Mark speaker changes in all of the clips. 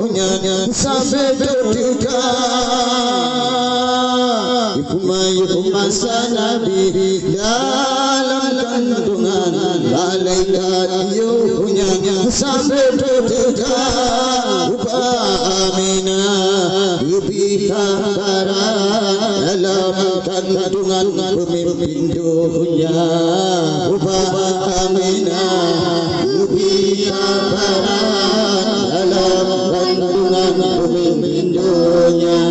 Speaker 1: punya sampai dekat Ibu masa Nabi dalam kandungan malaikat punya sampai dekat Aminah lebih kabaran dalam kandungan pemimpin dunia Aminah lebih kabaran dalam kandungan pemimpin dunia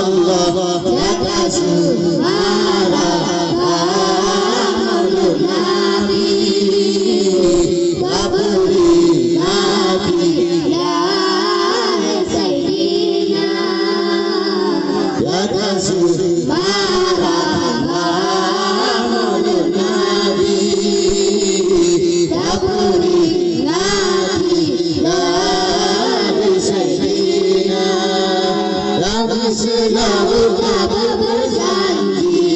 Speaker 1: Allah jaga semara Maulud Nabi Baburi Nabi Sayyidina jaga semara Maulud Nabi Baburi Nabi Sayyidina Nabi selalu berjanji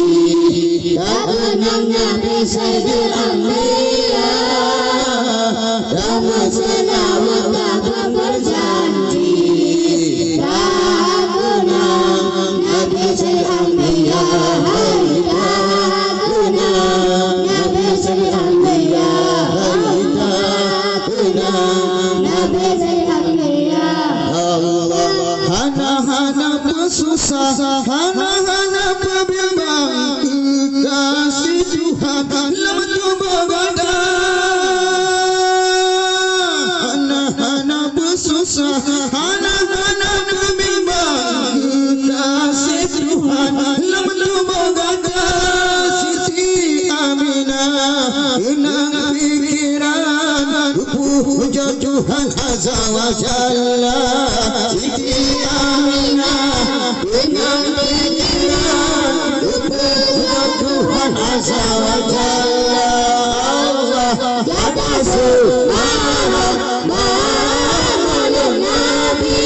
Speaker 1: tak kenang Nabi Sayyidil Anbiya Nabi selalu berjanji tak kenang Nabi Sayyidil Anbiya tak kenang Nabi Sayyidil Anbiya tak kenang Nabi Sayyidil Anbiya Allah hana bersusah hana berbimbang kekasih Tuhan lama tu begadang hana bersusah hana berbimbang kekasih Tuhan lama tu begadang Siti Aminah inang pikiran puja Tuhan Azza wa Jalla Siti Aminah inang pikiran puja Tuhan Azza wa Jalla Allah jaga semara Maulud Nabi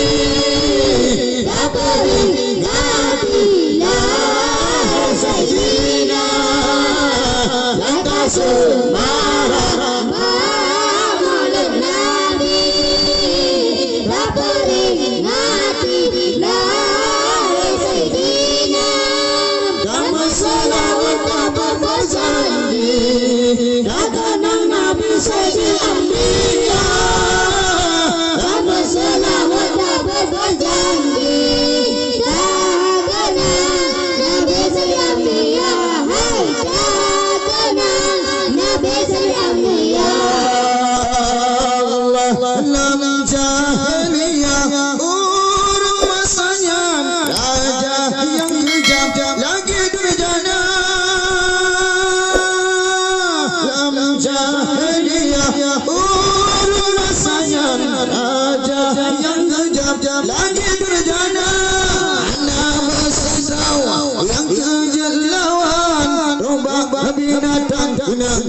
Speaker 1: Nabi Sayyidina jaga semara Maulud Nabi Sayyidina kamu selalu tak berjanji tak kenang Nabi Sayyidil Anbiya kamu selalu tak berjanji tak kenang Nabi Sayyidil Anbiya tak kenang Nabi Sayyidil Anbiya Allah dalam jahiliyah urung masanya raja yang kejam lagi durjana dalam jahiliyah urung masanya raja yang kejam lagi durjana anak bersawa yang kejelauan robak binatang kunang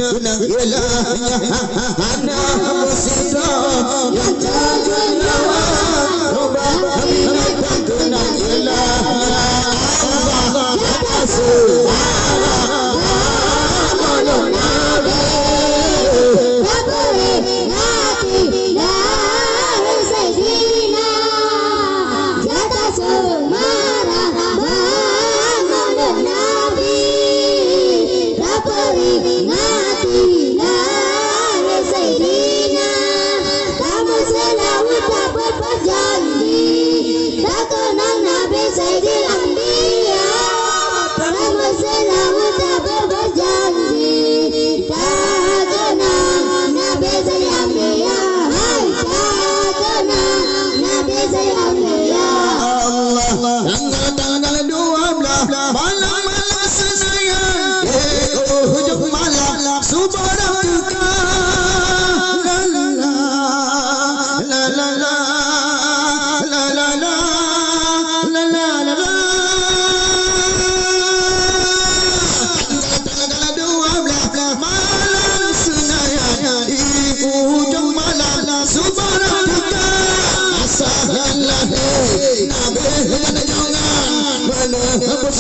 Speaker 1: ilahnya anak bersawa yang kejelauan robak binatang kunang ilahnya Allah jaga semara Maulud Nabi Nabi Sayyidina jaga semara Maulud Nabi Nabi Sayyidina kamu selalu tak berjanji tak kenang Nabi Sayyidil Anbiya kamu selalu tak berjanji tak kenang Nabi Sayyidil Anbiya tak kenang Nabi Sayyidil Anbiya Allah tanggal 12 malam Senayan hujung malam subhanallah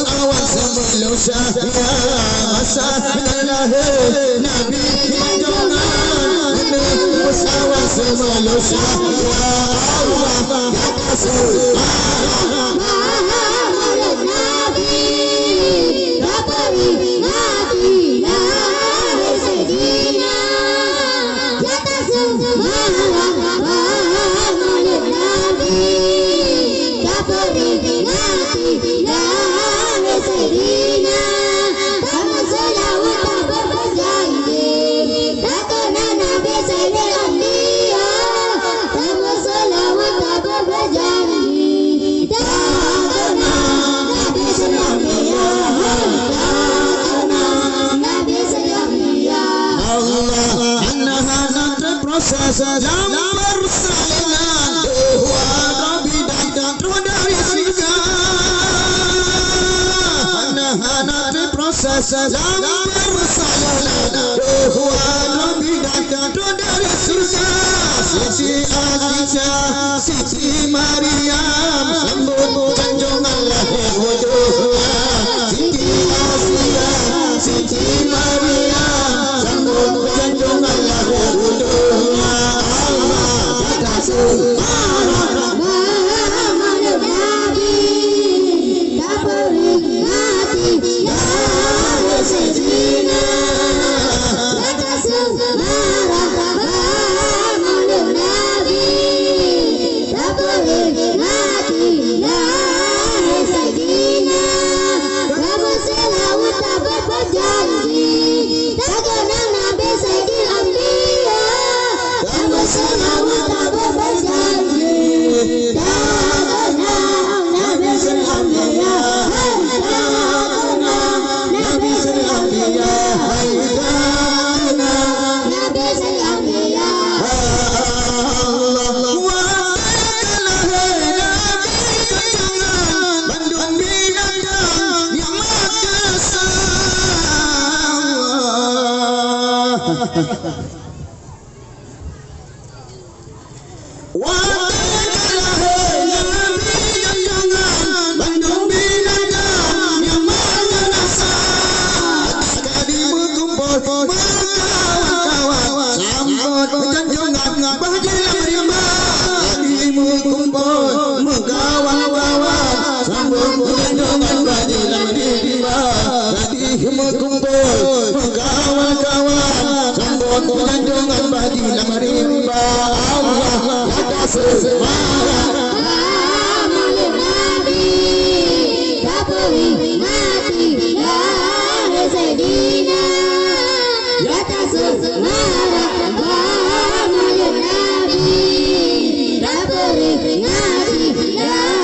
Speaker 1: Awan sebelum syahya masa lahir Nabi jangan awan semalusia ya Allah ya Rasul Muhammad Nabi ya peringati ya Sayyidina ya Rasul Muhammad Nabi ya peringati ya Sayyidina kamu selawat berjanji takkan Nabi Sayyidil Anbiya kamu selawat berjanji takkan Nabi Sayyidil Anbiya takkan Nabi Sayyidil Anbiya Allah annaha proses dalam persalinan wa Rabbi dan dari surga annaha proses dalam persalinan wa Rabbi dan dari surga Siti Aisyah Siti Maryam sambut junjungan lahir wujudnya Siti Aisyah Siti Maryam sambut junjungan lahir wujudnya Allah ya Rasul Muhammad Nabi tak peringati ya Sayyidina ya Rasul Muhammad Nabi tak peringati ya Sayyidina kamu selawat berjanji takkan Nabi Sayyidil Anbiya kamu selawat berjanji takkan Nabi Sayyidil Anbiya takkan Nabi Sayyidil Anbiya takkan Nabi Sayyidil Anbiya Allah wa ya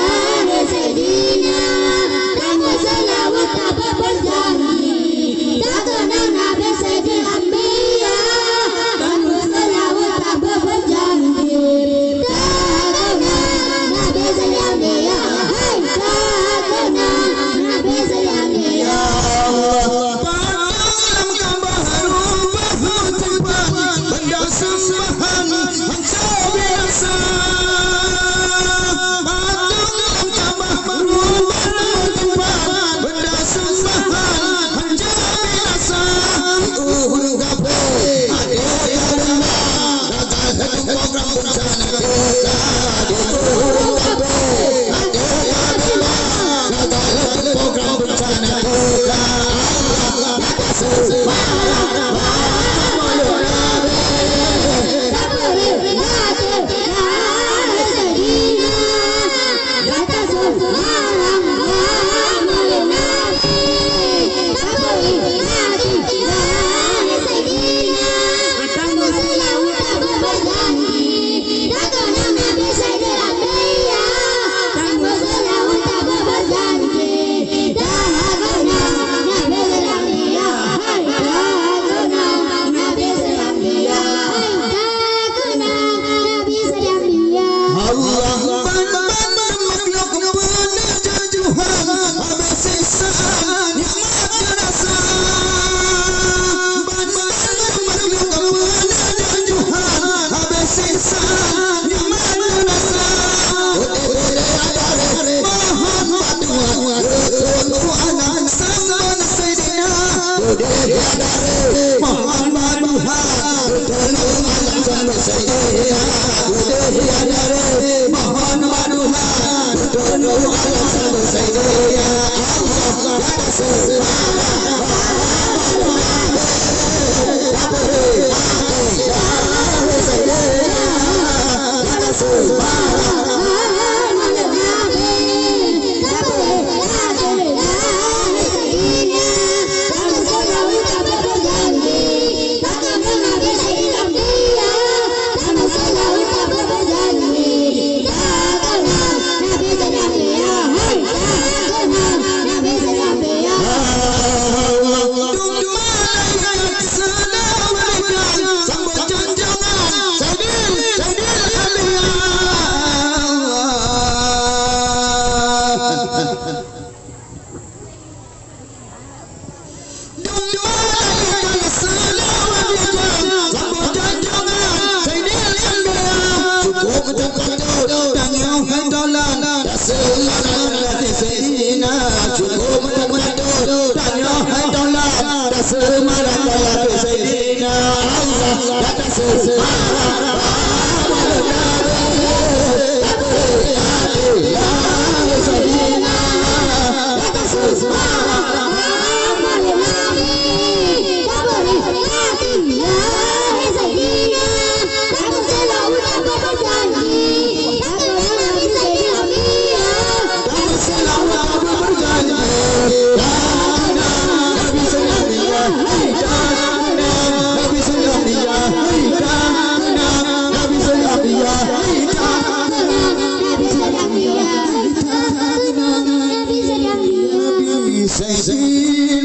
Speaker 2: سيدي